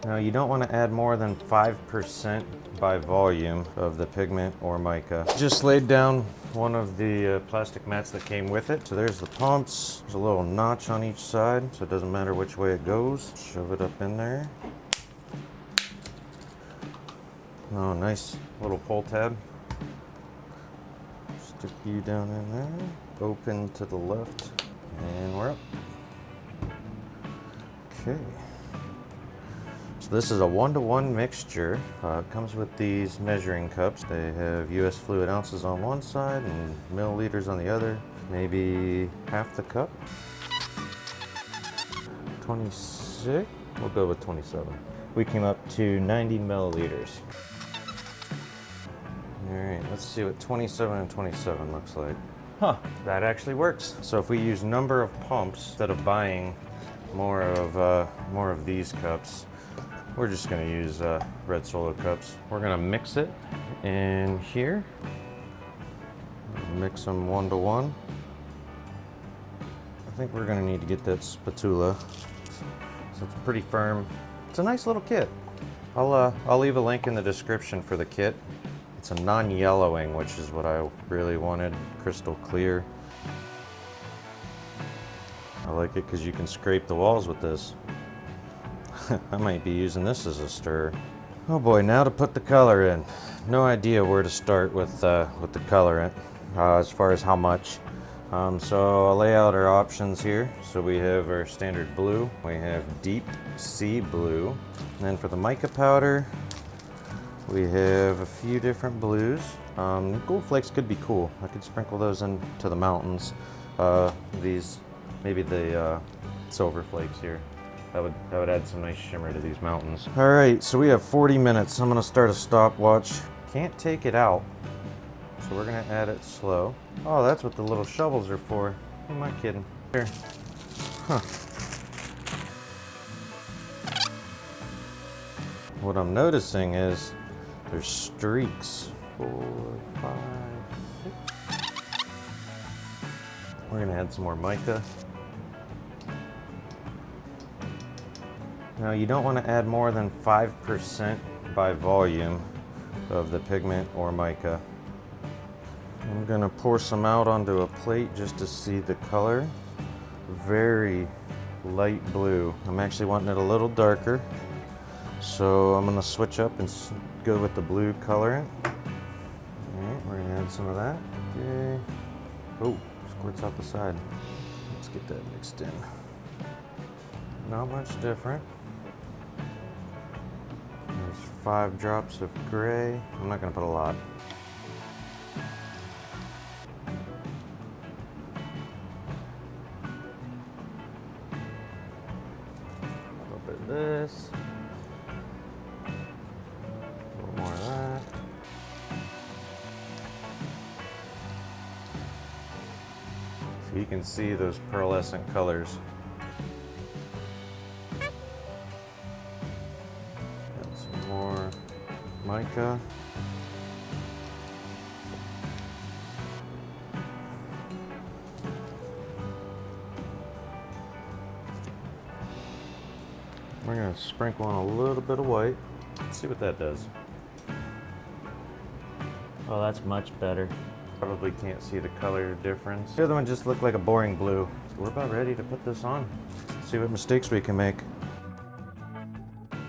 Now you don't want to add more than 5% by volume of the pigment or mica. Just laid down one of the plastic mats that came with it. So there's the pumps. There's a little notch on each side, so it doesn't matter which way it goes. Shove it up in there. Oh, nice little pull tab. Stick you down in there. Open to the left, and we're up. Okay. So this is a 1-to-1 mixture. It comes with these measuring cups. They have US fluid ounces on one side and milliliters on the other. Maybe half the cup. 26, we'll go with 27. We came up to 90 milliliters. All right, let's see what 27 and 27 looks like. Huh, that actually works. So if we use number of pumps instead of buying more of these cups, we're just gonna use red Solo cups. We're gonna mix it in here. Mix them 1-to-1. I think we're gonna need to get that spatula. So it's pretty firm. It's a nice little kit. I'll leave a link in the description for the kit. It's a non-yellowing, which is what I really wanted. Crystal clear. I like it because you can scrape the walls with this. I might be using this as a stirrer. Oh boy, now to put the color in. No idea where to start with the colorant as far as how much. So I'll lay out our options here. So we have our standard blue. We have deep sea blue. And then for the mica powder, we have a few different blues. Gold flakes could be cool. I could sprinkle those into the mountains. Maybe the silver flakes here. That would add some nice shimmer to these mountains. All right, so we have 40 minutes. I'm gonna start a stopwatch. Can't take it out, so we're gonna add it slow. Oh, that's what the little shovels are for. Who am I kidding? Here. Huh. What I'm noticing is there's streaks. 4, 5, 6. We're gonna add some more mica. Now you don't want to add more than 5% by volume of the pigment or mica. I'm going to pour some out onto a plate just to see the color. Very light blue. I'm actually wanting it a little darker, so I'm going to switch up and go with the blue colorant. Alright, we're going to add some of that. Okay. Oh, squirts out the side. Let's get that mixed in. Not much different. There's 5 drops of gray. I'm not going to put a lot. A little bit of this. A little more of that. So you can see those pearlescent colors. More mica. We're going to sprinkle on a little bit of white. Let's see what that does. Oh, that's much better. Probably can't see the color difference. The other one just looked like a boring blue. So we're about ready to put this on. See what mistakes we can make.